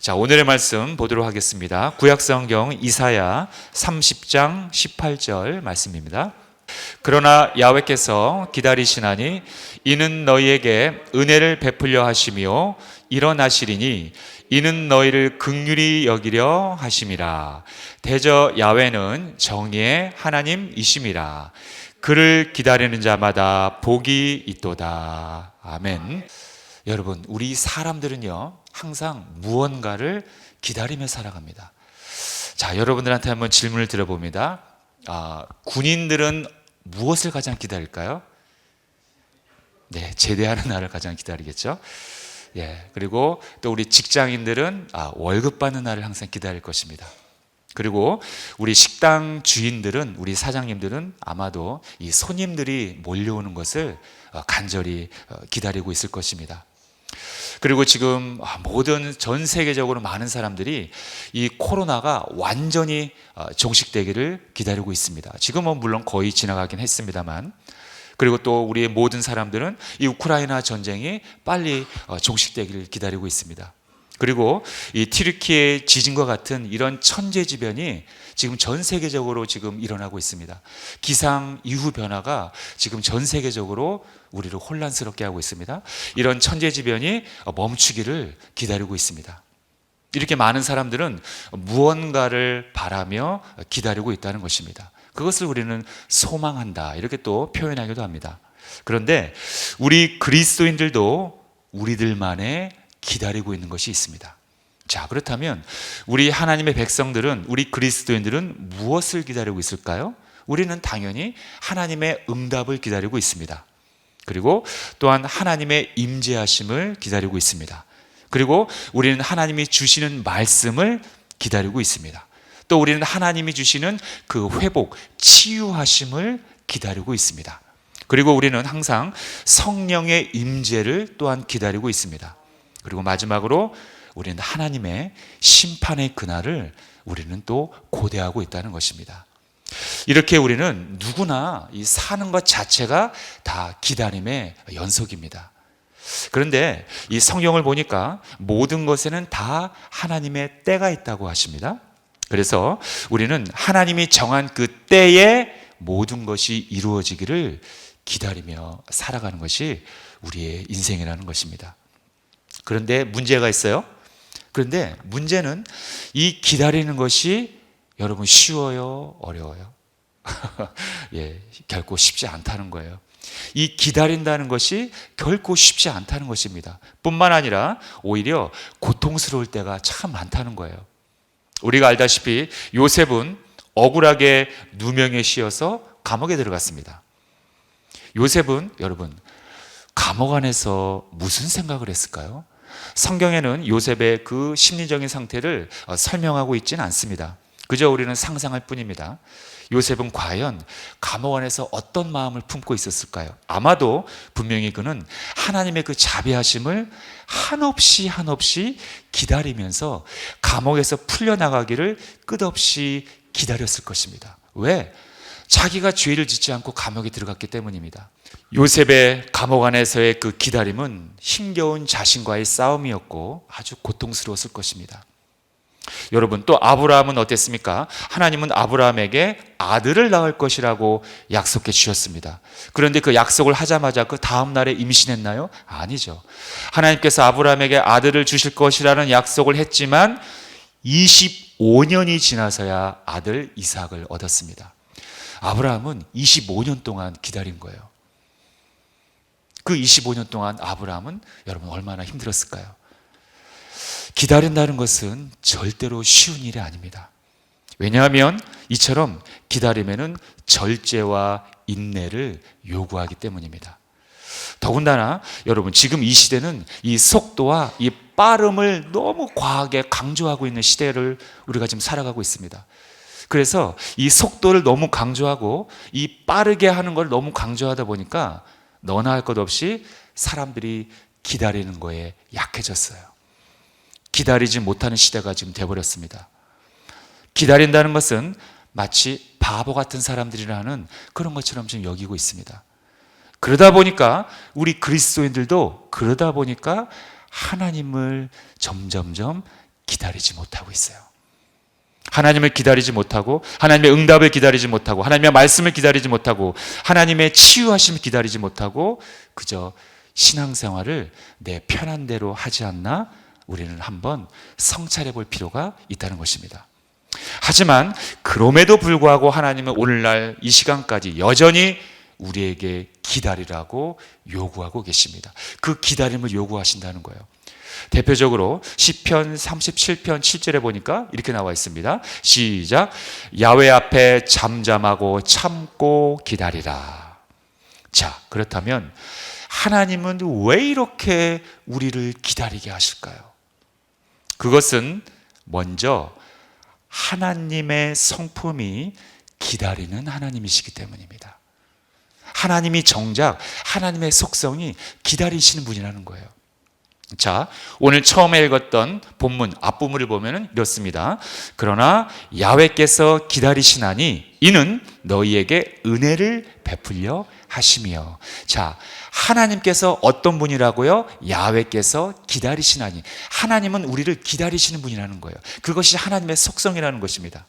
자, 오늘의 말씀 보도록 하겠습니다. 구약성경 이사야 30장 18절 말씀입니다. 그러나 야훼께서 기다리시나니 이는 너희에게 은혜를 베풀려 하시며 일어나시리니 이는 너희를 긍휼히 여기려 하심이라. 대저 야훼는 정의의 하나님이심이라. 그를 기다리는 자마다 복이 있도다. 아멘. 여러분, 우리 사람들은요 항상 무언가를 기다리며 살아갑니다. 자, 여러분들한테 한번 질문을 드려봅니다. 군인들은 무엇을 가장 기다릴까요? 네, 제대하는 날을 가장 기다리겠죠. 예, 그리고 또 우리 직장인들은 월급 받는 날을 항상 기다릴 것입니다. 그리고 우리 식당 주인들은, 우리 사장님들은 아마도 이 손님들이 몰려오는 것을 간절히 기다리고 있을 것입니다. 그리고 지금 모든 전 세계적으로 많은 사람들이 이 코로나가 완전히 종식되기를 기다리고 있습니다. 지금은 물론 거의 지나가긴 했습니다만, 그리고 또 우리의 모든 사람들은 이 우크라이나 전쟁이 빨리 종식되기를 기다리고 있습니다. 그리고 이 튀르키예 지진과 같은 이런 천재지변이 지금 전 세계적으로 지금 일어나고 있습니다. 기상 이후 변화가 지금 전 세계적으로 우리를 혼란스럽게 하고 있습니다. 이런 천재지변이 멈추기를 기다리고 있습니다. 이렇게 많은 사람들은 무언가를 바라며 기다리고 있다는 것입니다. 그것을 우리는 소망한다, 이렇게 또 표현하기도 합니다. 그런데 우리 그리스도인들도 우리들만의 기다리고 있는 것이 있습니다. 자, 그렇다면 우리 하나님의 백성들은, 우리 그리스도인들은 무엇을 기다리고 있을까요? 우리는 당연히 하나님의 응답을 기다리고 있습니다. 그리고 또한 하나님의 임재하심을 기다리고 있습니다. 그리고 우리는 하나님이 주시는 말씀을 기다리고 있습니다. 또 우리는 하나님이 주시는 그 회복, 치유하심을 기다리고 있습니다. 그리고 우리는 항상 성령의 임재를 또한 기다리고 있습니다. 그리고 마지막으로 우리는 하나님의 심판의 그날을 우리는 또 고대하고 있다는 것입니다. 이렇게 우리는 누구나 이 사는 것 자체가 다 기다림의 연속입니다. 그런데 이 성경을 보니까 모든 것에는 다 하나님의 때가 있다고 하십니다. 그래서 우리는 하나님이 정한 그 때에 모든 것이 이루어지기를 기다리며 살아가는 것이 우리의 인생이라는 것입니다. 그런데 문제가 있어요. 그런데 문제는 이 기다리는 것이 여러분 쉬워요, 어려워요? 예, 결코 쉽지 않다는 거예요. 이 기다린다는 것이 결코 쉽지 않다는 것입니다. 뿐만 아니라 오히려 고통스러울 때가 참 많다는 거예요. 우리가 알다시피 요셉은 억울하게 누명에 씌어서 감옥에 들어갔습니다. 요셉은 여러분 감옥 안에서 무슨 생각을 했을까요? 성경에는 요셉의 그 심리적인 상태를 설명하고 있지는 않습니다. 그저 우리는 상상할 뿐입니다. 요셉은 과연 감옥 안에서 어떤 마음을 품고 있었을까요? 아마도 분명히 그는 하나님의 그 자비하심을 한없이 기다리면서 감옥에서 풀려나가기를 끝없이 기다렸을 것입니다. 왜? 자기가 죄를 짓지 않고 감옥에 들어갔기 때문입니다. 요셉의 감옥 안에서의 그 기다림은 힘겨운 자신과의 싸움이었고 아주 고통스러웠을 것입니다. 여러분, 또 아브라함은 어땠습니까? 하나님은 아브라함에게 아들을 낳을 것이라고 약속해 주셨습니다. 그런데 그 약속을 하자마자 그 다음 날에 임신했나요? 아니죠. 하나님께서 아브라함에게 아들을 주실 것이라는 약속을 했지만 25년이 지나서야 아들 이삭을 얻었습니다. 아브라함은 25년 동안 기다린 거예요. 그 25년 동안 아브라함은 여러분 얼마나 힘들었을까요? 기다린다는 것은 절대로 쉬운 일이 아닙니다. 왜냐하면 이처럼 기다림에는 절제와 인내를 요구하기 때문입니다. 더군다나 여러분 지금 이 시대는 이 속도와 이 빠름을 너무 과하게 강조하고 있는 시대를 우리가 지금 살아가고 있습니다. 그래서 이 속도를 너무 강조하고 이 빠르게 하는 걸 너무 강조하다 보니까 너나 할 것 없이 사람들이 기다리는 거에 약해졌어요. 기다리지 못하는 시대가 지금 돼버렸습니다. 기다린다는 것은 마치 바보 같은 사람들이라는 그런 것처럼 지금 여기고 있습니다. 그러다 보니까 우리 그리스도인들도 그러다 보니까 하나님을 점점점 기다리지 못하고 있어요. 하나님을 기다리지 못하고, 하나님의 응답을 기다리지 못하고, 하나님의 말씀을 기다리지 못하고, 하나님의 치유하심을 기다리지 못하고 그저 신앙생활을 내 편한 대로 하지 않나 우리는 한번 성찰해 볼 필요가 있다는 것입니다. 하지만 그럼에도 불구하고 하나님은 오늘날 이 시간까지 여전히 우리에게 기다리라고 요구하고 계십니다. 그 기다림을 요구하신다는 거예요. 대표적으로 시편 37편 7절에 보니까 이렇게 나와 있습니다. 시작. 야훼 앞에 잠잠하고 참고 기다리라. 자, 그렇다면 하나님은 왜 이렇게 우리를 기다리게 하실까요? 그것은 먼저 하나님의 성품이 기다리는 하나님이시기 때문입니다. 하나님이 정작 하나님의 속성이 기다리시는 분이라는 거예요. 자, 오늘 처음에 읽었던 본문 앞부분을 보면 이렇습니다. 그러나 야훼께서 기다리시나니 이는 너희에게 은혜를 베풀려 하시며. 자, 하나님께서 어떤 분이라고요? 야훼께서 기다리시나니. 하나님은 우리를 기다리시는 분이라는 거예요. 그것이 하나님의 속성이라는 것입니다.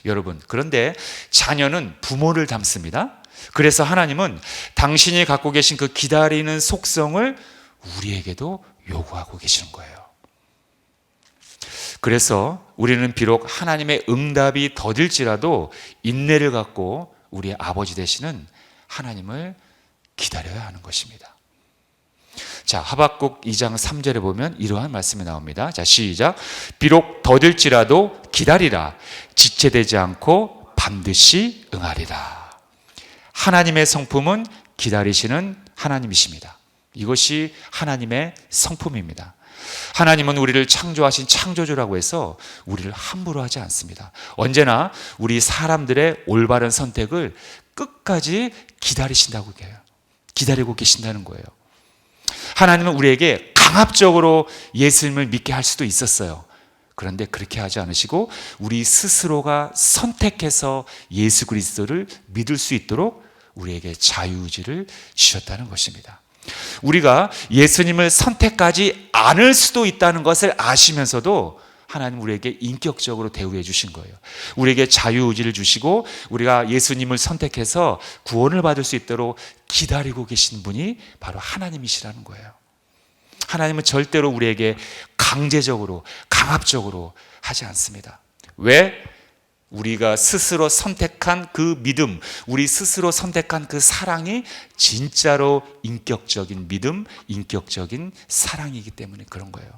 여러분, 그런데 자녀는 부모를 닮습니다. 그래서 하나님은 당신이 갖고 계신 그 기다리는 속성을 우리에게도 요구하고 계시는 거예요. 그래서 우리는 비록 하나님의 응답이 더딜지라도 인내를 갖고 우리의 아버지 되시는 하나님을 기다려야 하는 것입니다. 자, 하박국 2장 3절에 보면 이러한 말씀이 나옵니다. 자, 시작. 비록 더딜지라도 기다리라. 지체되지 않고 반드시 응하리라. 하나님의 성품은 기다리시는 하나님이십니다. 이것이 하나님의 성품입니다. 하나님은 우리를 창조하신 창조주라고 해서 우리를 함부로 하지 않습니다. 언제나 우리 사람들의 올바른 선택을 끝까지 기다리신다고 해요. 기다리고 계신다는 거예요. 하나님은 우리에게 강압적으로 예수님을 믿게 할 수도 있었어요. 그런데 그렇게 하지 않으시고 우리 스스로가 선택해서 예수 그리스도를 믿을 수 있도록 우리에게 자유의지를 주셨다는 것입니다. 우리가 예수님을 선택하지 않을 수도 있다는 것을 아시면서도 하나님 우리에게 인격적으로 대우해 주신 거예요. 우리에게 자유의지를 주시고 우리가 예수님을 선택해서 구원을 받을 수 있도록 기다리고 계신 분이 바로 하나님이시라는 거예요. 하나님은 절대로 우리에게 강제적으로, 강압적으로 하지 않습니다. 왜? 우리가 스스로 선택한 그 믿음, 우리 스스로 선택한 그 사랑이 진짜로 인격적인 믿음, 인격적인 사랑이기 때문에 그런 거예요.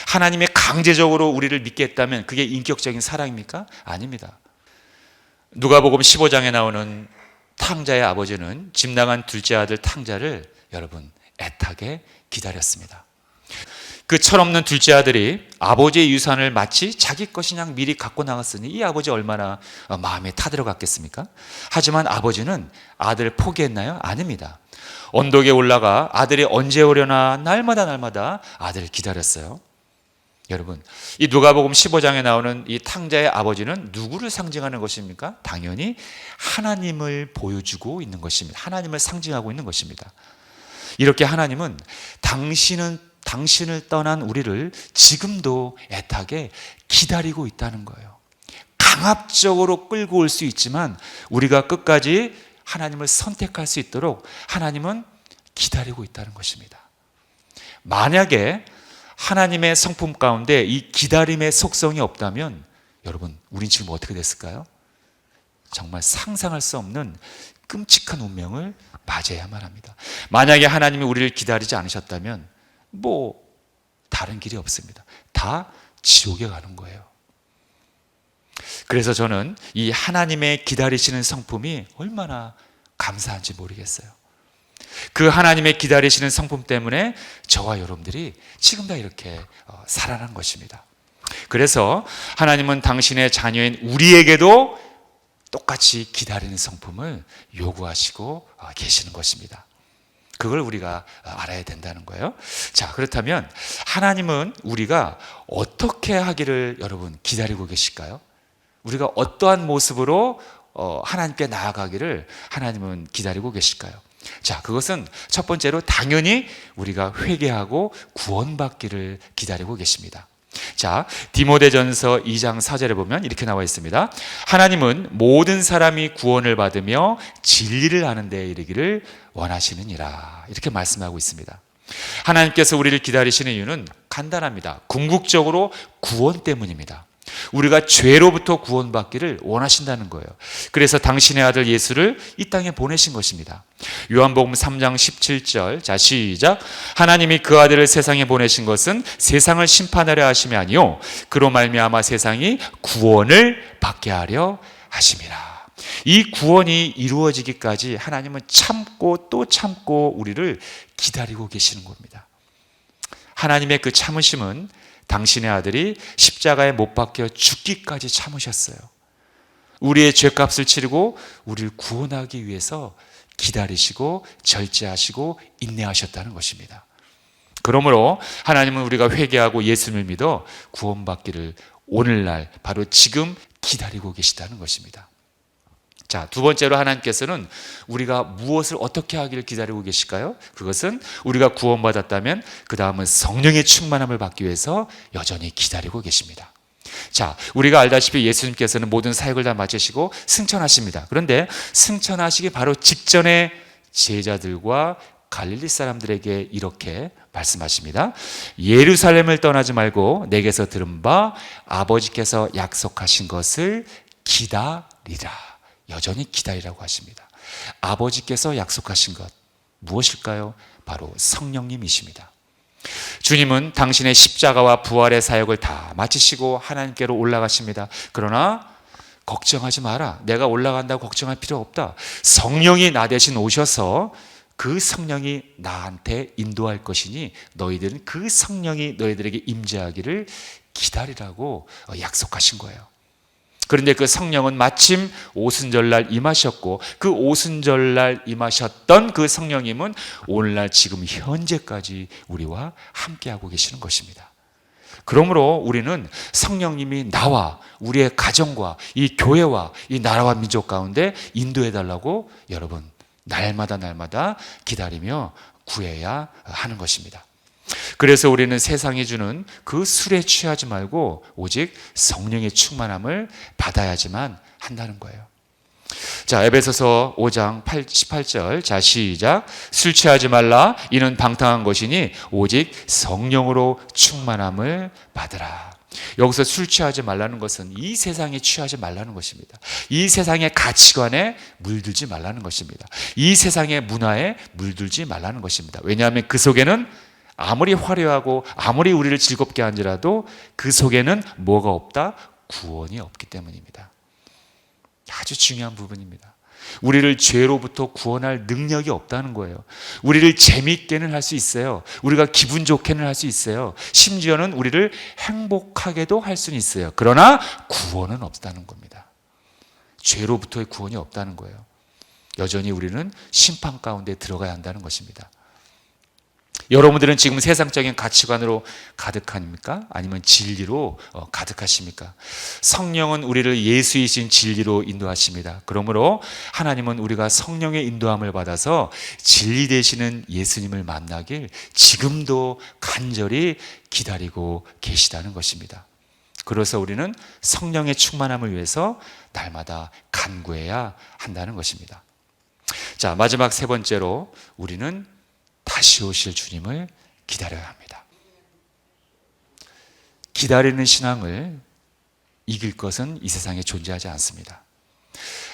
하나님이 강제적으로 우리를 믿게 했다면 그게 인격적인 사랑입니까? 아닙니다. 누가복음 15장에 나오는 탕자의 아버지는 집 나간 둘째 아들 탕자를 여러분 애타게 기다렸습니다. 그 철없는 둘째 아들이 아버지의 유산을 마치 자기 것이냐 미리 갖고 나갔으니 이 아버지 얼마나 마음에 타들어갔겠습니까? 하지만 아버지는 아들을 포기했나요? 아닙니다. 언덕에 올라가 아들이 언제 오려나 날마다 아들을 기다렸어요. 여러분, 이 누가복음 15장에 나오는 이 탕자의 아버지는 누구를 상징하는 것입니까? 당연히 하나님을 보여주고 있는 것입니다. 하나님을 상징하고 있는 것입니다. 이렇게 하나님은 당신을 떠난 우리를 지금도 애타게 기다리고 있다는 거예요. 강압적으로 끌고 올 수 있지만 우리가 끝까지 하나님을 선택할 수 있도록 하나님은 기다리고 있다는 것입니다. 만약에 하나님의 성품 가운데 이 기다림의 속성이 없다면 여러분, 우린 지금 어떻게 됐을까요? 정말 상상할 수 없는 끔찍한 운명을 맞이해야만 합니다. 만약에 하나님이 우리를 기다리지 않으셨다면 다른 길이 없습니다. 다 지옥에 가는 거예요. 그래서 저는 이 하나님의 기다리시는 성품이 얼마나 감사한지 모르겠어요. 그 하나님의 기다리시는 성품 때문에 저와 여러분들이 지금 다 이렇게 살아난 것입니다. 그래서 하나님은 당신의 자녀인 우리에게도 똑같이 기다리는 성품을 요구하시고 계시는 것입니다. 그걸 우리가 알아야 된다는 거예요. 자, 그렇다면 하나님은 우리가 어떻게 하기를 여러분 기다리고 계실까요? 우리가 어떠한 모습으로 하나님께 나아가기를 하나님은 기다리고 계실까요? 자, 그것은 첫 번째로 당연히 우리가 회개하고 구원받기를 기다리고 계십니다. 자, 디모데전서 2장 4절에 보면 이렇게 나와 있습니다. 하나님은 모든 사람이 구원을 받으며 진리를 아는 데 이르기를 원하시느니라. 이렇게 말씀하고 있습니다. 하나님께서 우리를 기다리시는 이유는 간단합니다. 궁극적으로 구원 때문입니다. 우리가 죄로부터 구원받기를 원하신다는 거예요. 그래서 당신의 아들 예수를 이 땅에 보내신 것입니다. 요한복음 3장 17절, 자 시작. 하나님이 그 아들을 세상에 보내신 것은 세상을 심판하려 하심이 아니요 그로 말미암아 세상이 구원을 받게 하려 하심이라. 이 구원이 이루어지기까지 하나님은 참고 또 참고 우리를 기다리고 계시는 겁니다. 하나님의 그 참으심은 당신의 아들이 십자가에 못 박혀 죽기까지 참으셨어요. 우리의 죄값을 치르고 우리를 구원하기 위해서 기다리시고 절제하시고 인내하셨다는 것입니다. 그러므로 하나님은 우리가 회개하고 예수님을 믿어 구원받기를 오늘날 바로 지금 기다리고 계시다는 것입니다. 자, 두 번째로 하나님께서는 우리가 무엇을 어떻게 하기를 기다리고 계실까요? 그것은 우리가 구원받았다면 그 다음은 성령의 충만함을 받기 위해서 여전히 기다리고 계십니다. 자, 우리가 알다시피 예수님께서는 모든 사역을 다 마치시고 승천하십니다. 그런데 승천하시기 바로 직전에 제자들과 갈릴리 사람들에게 이렇게 말씀하십니다. 예루살렘을 떠나지 말고 내게서 들은 바 아버지께서 약속하신 것을 기다리라. 여전히 기다리라고 하십니다. 아버지께서 약속하신 것 무엇일까요? 바로 성령님이십니다. 주님은 당신의 십자가와 부활의 사역을 다 마치시고 하나님께로 올라가십니다. 그러나 걱정하지 마라. 내가 올라간다고 걱정할 필요 없다. 성령이 나 대신 오셔서 그 성령이 나한테 인도할 것이니 너희들은 그 성령이 너희들에게 임재하기를 기다리라고 약속하신 거예요. 그런데 그 성령은 마침 오순절날 임하셨고 그 오순절날 임하셨던 그 성령님은 오늘날 지금 현재까지 우리와 함께하고 계시는 것입니다. 그러므로 우리는 성령님이 나와 우리의 가정과 이 교회와 이 나라와 민족 가운데 인도해달라고 여러분 날마다 기다리며 구해야 하는 것입니다. 그래서 우리는 세상이 주는 그 술에 취하지 말고 오직 성령의 충만함을 받아야지만 한다는 거예요. 자, 에베소서 5장 18절, 자 시작. 술 취하지 말라. 이는 방탕한 것이니 오직 성령으로 충만함을 받으라. 여기서 술 취하지 말라는 것은 이 세상에 취하지 말라는 것입니다. 이 세상의 가치관에 물들지 말라는 것입니다. 이 세상의 문화에 물들지 말라는 것입니다. 왜냐하면 그 속에는 아무리 화려하고 아무리 우리를 즐겁게 한지라도 그 속에는 뭐가 없다? 구원이 없기 때문입니다. 아주 중요한 부분입니다. 우리를 죄로부터 구원할 능력이 없다는 거예요. 우리를 재미있게는 할 수 있어요. 우리가 기분 좋게는 할 수 있어요. 심지어는 우리를 행복하게도 할 수는 있어요. 그러나 구원은 없다는 겁니다. 죄로부터의 구원이 없다는 거예요. 여전히 우리는 심판 가운데 들어가야 한다는 것입니다. 여러분들은 지금 세상적인 가치관으로 가득합니까? 아니면 진리로 가득하십니까? 성령은 우리를 예수이신 진리로 인도하십니다. 그러므로 하나님은 우리가 성령의 인도함을 받아서 진리 되시는 예수님을 만나길 지금도 간절히 기다리고 계시다는 것입니다. 그래서 우리는 성령의 충만함을 위해서 날마다 간구해야 한다는 것입니다. 자, 마지막 세 번째로 우리는 다시 오실 주님을 기다려야 합니다. 기다리는 신앙을 이길 것은 이 세상에 존재하지 않습니다.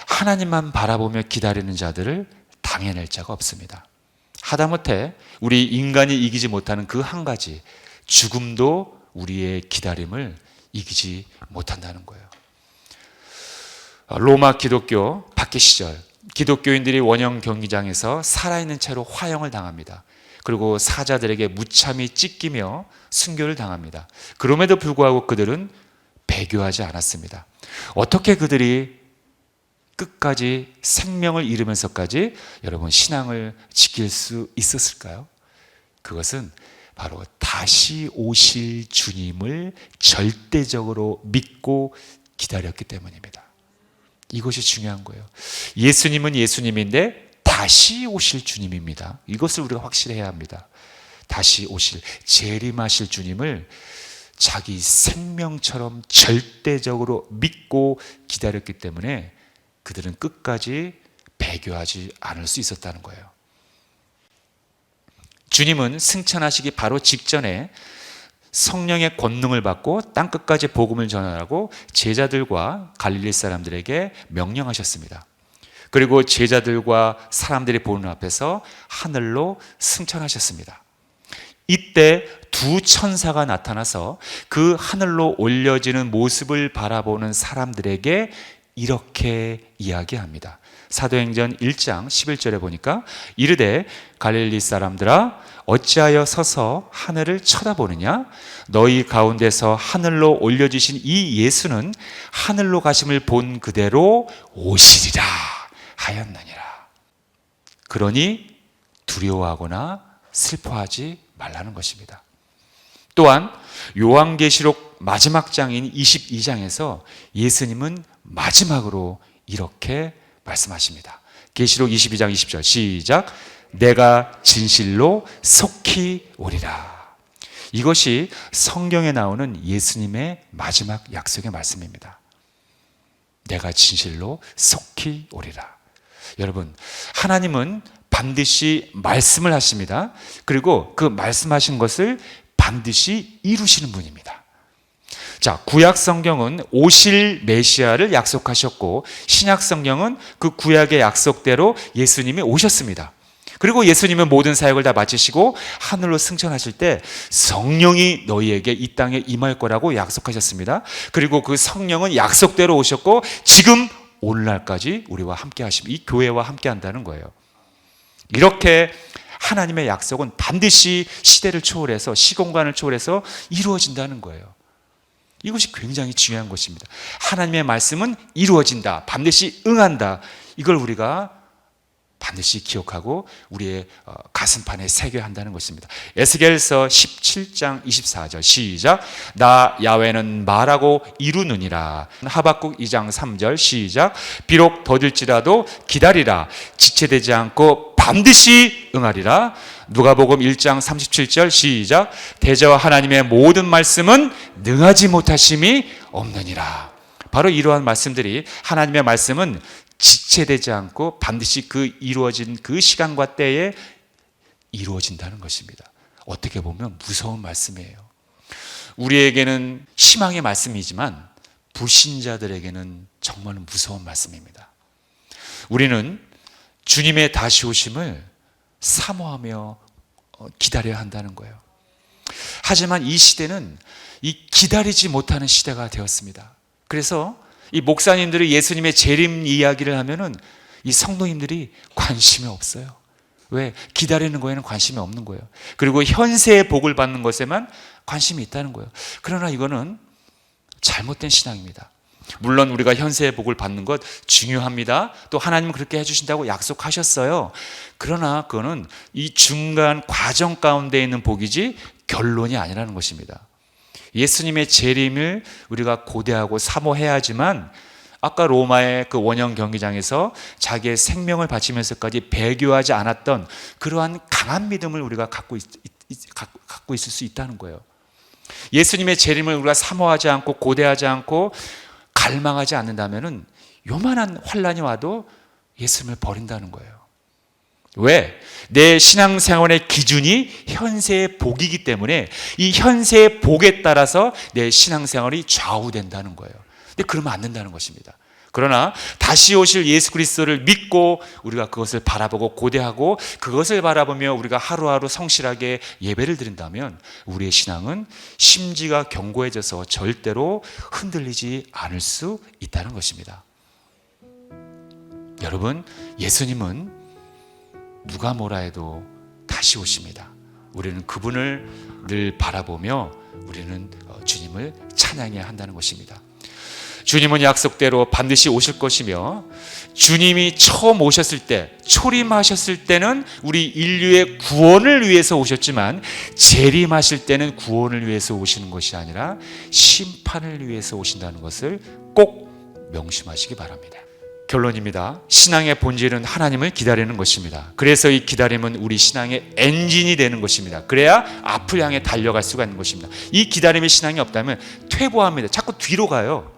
하나님만 바라보며 기다리는 자들을 당해낼 자가 없습니다. 하다못해 우리 인간이 이기지 못하는 그 한 가지, 죽음도 우리의 기다림을 이기지 못한다는 거예요. 로마 기독교 박해 시절 기독교인들이 원형 경기장에서 살아있는 채로 화형을 당합니다. 그리고 사자들에게 무참히 찢기며 순교를 당합니다. 그럼에도 불구하고 그들은 배교하지 않았습니다. 어떻게 그들이 끝까지 생명을 잃으면서까지 여러분 신앙을 지킬 수 있었을까요? 그것은 바로 다시 오실 주님을 절대적으로 믿고 기다렸기 때문입니다. 이것이 중요한 거예요. 예수님은 예수님인데 다시 오실 주님입니다. 이것을 우리가 확실해야 합니다. 다시 오실, 재림하실 주님을 자기 생명처럼 절대적으로 믿고 기다렸기 때문에 그들은 끝까지 배교하지 않을 수 있었다는 거예요. 주님은 승천하시기 바로 직전에 성령의 권능을 받고 땅끝까지 복음을 전하라고 제자들과 갈릴리 사람들에게 명령하셨습니다. 그리고 제자들과 사람들이 보는 앞에서 하늘로 승천하셨습니다. 이때 두 천사가 나타나서 그 하늘로 올려지는 모습을 바라보는 사람들에게 이렇게 이야기합니다. 사도행전 1장 11절에 보니까 이르되 갈릴리 사람들아 어찌하여 서서 하늘을 쳐다보느냐? 너희 가운데서 하늘로 올려주신 이 예수는 하늘로 가심을 본 그대로 오시리라 하였느니라. 그러니 두려워하거나 슬퍼하지 말라는 것입니다. 또한 요한계시록 마지막 장인 22장에서 예수님은 마지막으로 이렇게 말씀하십니다. 계시록 22장 20절 시작. 내가 진실로 속히 오리라. 이것이 성경에 나오는 예수님의 마지막 약속의 말씀입니다. 내가 진실로 속히 오리라. 여러분, 하나님은 반드시 말씀을 하십니다. 그리고 그 말씀하신 것을 반드시 이루시는 분입니다. 자, 구약 성경은 오실 메시아를 약속하셨고 신약 성경은 그 구약의 약속대로 예수님이 오셨습니다. 그리고 예수님은 모든 사역을 다 마치시고 하늘로 승천하실 때 성령이 너희에게 이 땅에 임할 거라고 약속하셨습니다. 그리고 그 성령은 약속대로 오셨고 지금 오늘날까지 우리와 함께 하시고 이 교회와 함께 한다는 거예요. 이렇게 하나님의 약속은 반드시 시대를 초월해서 시공간을 초월해서 이루어진다는 거예요. 이것이 굉장히 중요한 것입니다. 하나님의 말씀은 이루어진다. 반드시 응한다. 이걸 우리가 반드시 기억하고 우리의 가슴판에 새겨야 한다는 것입니다. 에스겔서 17장 24절 시작. 나 야훼는 말하고 이루느니라. 하박국 2장 3절 시작. 비록 더딜지라도 기다리라. 지체되지 않고 반드시 응하리라. 누가복음 1장 37절 시작. 대저와 하나님의 모든 말씀은 능하지 못하심이 없느니라. 바로 이러한 말씀들이 하나님의 말씀은 지체되지 않고 반드시 그 이루어진 그 시간과 때에 이루어진다는 것입니다. 어떻게 보면 무서운 말씀이에요. 우리에게는 희망의 말씀이지만 불신자들에게는 정말 무서운 말씀입니다. 우리는 주님의 다시 오심을 사모하며 기다려야 한다는 거예요. 하지만 이 시대는 이 기다리지 못하는 시대가 되었습니다. 그래서 이 목사님들이 예수님의 재림 이야기를 하면은 이 성도님들이 관심이 없어요. 왜? 기다리는 거에는 관심이 없는 거예요. 그리고 현세의 복을 받는 것에만 관심이 있다는 거예요. 그러나 이거는 잘못된 신앙입니다. 물론 우리가 현세의 복을 받는 것 중요합니다. 또 하나님은 그렇게 해주신다고 약속하셨어요. 그러나 그거는 이 중간 과정 가운데 있는 복이지 결론이 아니라는 것입니다. 예수님의 재림을 우리가 고대하고 사모해야 하지만 아까 로마의 그 원형 경기장에서 자기의 생명을 바치면서까지 배교하지 않았던 그러한 강한 믿음을 우리가 갖고 있을 수 있다는 거예요. 예수님의 재림을 우리가 사모하지 않고 고대하지 않고 갈망하지 않는다면은 요만한 환란이 와도 예수님을 버린다는 거예요. 왜? 내 신앙생활의 기준이 현세의 복이기 때문에 이 현세의 복에 따라서 내 신앙생활이 좌우된다는 거예요. 근데 그러면 안 된다는 것입니다. 그러나 다시 오실 예수 그리스도를 믿고 우리가 그것을 바라보고 고대하고 그것을 바라보며 우리가 하루하루 성실하게 예배를 드린다면 우리의 신앙은 심지가 견고해져서 절대로 흔들리지 않을 수 있다는 것입니다. 여러분, 예수님은 누가 뭐라 해도 다시 오십니다. 우리는 그분을 늘 바라보며 우리는 주님을 찬양해야 한다는 것입니다. 주님은 약속대로 반드시 오실 것이며 주님이 처음 오셨을 때 초림하셨을 때는 우리 인류의 구원을 위해서 오셨지만 재림하실 때는 구원을 위해서 오시는 것이 아니라 심판을 위해서 오신다는 것을 꼭 명심하시기 바랍니다. 결론입니다. 신앙의 본질은 하나님을 기다리는 것입니다. 그래서 이 기다림은 우리 신앙의 엔진이 되는 것입니다. 그래야 앞을 향해 달려갈 수가 있는 것입니다. 이 기다림의 신앙이 없다면 퇴보합니다. 자꾸 뒤로 가요.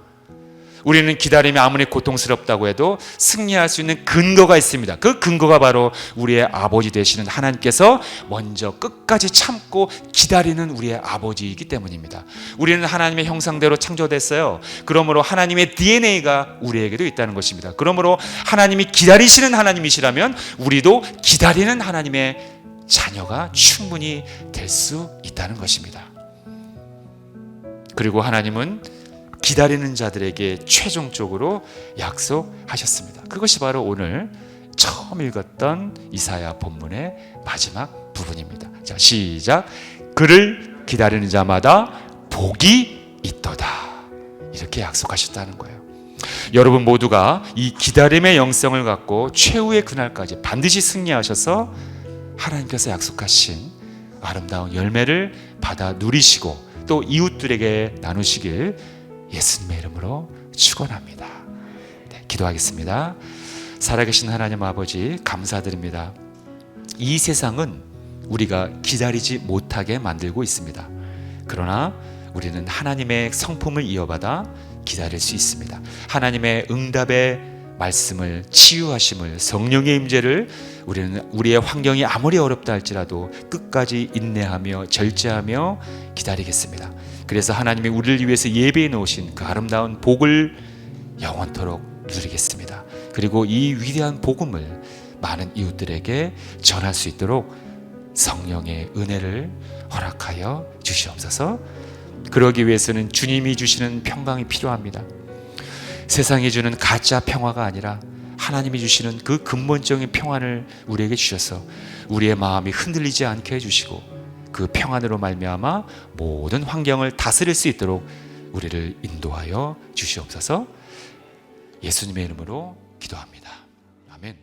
우리는 기다림이 아무리 고통스럽다고 해도 승리할 수 있는 근거가 있습니다. 그 근거가 바로 우리의 아버지 되시는 하나님께서 먼저 끝까지 참고 기다리는 우리의 아버지이기 때문입니다. 우리는 하나님의 형상대로 창조됐어요. 그러므로 하나님의 DNA가 우리에게도 있다는 것입니다. 그러므로 하나님이 기다리시는 하나님이시라면 우리도 기다리는 하나님의 자녀가 충분히 될 수 있다는 것입니다. 그리고 하나님은 기다리는 자들에게 최종적으로 약속하셨습니다. 그것이 바로 오늘 처음 읽었던 이사야 본문의 마지막 부분입니다. 자, 시작. 그를 기다리는 자마다 복이 있도다. 이렇게 약속하셨다는 거예요. 여러분 모두가 이 기다림의 영성을 갖고 최후의 그날까지 반드시 승리하셔서 하나님께서 약속하신 아름다운 열매를 받아 누리시고 또 이웃들에게 나누시길 예수님의 이름으로 축원합니다. 네, 기도하겠습니다. 살아계신 하나님 아버지 감사드립니다. 이 세상은 우리가 기다리지 못하게 만들고 있습니다. 그러나 우리는 하나님의 성품을 이어받아 기다릴 수 있습니다. 하나님의 응답의 말씀을, 치유하심을, 성령의 임재를 우리는 우리의 환경이 아무리 어렵다 할지라도 끝까지 인내하며 절제하며 기다리겠습니다. 그래서 하나님이 우리를 위해서 예배해 놓으신 그 아름다운 복을 영원토록 누리겠습니다. 그리고 이 위대한 복음을 많은 이웃들에게 전할 수 있도록 성령의 은혜를 허락하여 주시옵소서. 그러기 위해서는 주님이 주시는 평강이 필요합니다. 세상이 주는 가짜 평화가 아니라 하나님이 주시는 그 근본적인 평안을 우리에게 주셔서 우리의 마음이 흔들리지 않게 해주시고 그 평안으로 말미암아 모든 환경을 다스릴 수 있도록 우리를 인도하여 주시옵소서. 예수님의 이름으로 기도합니다. 아멘.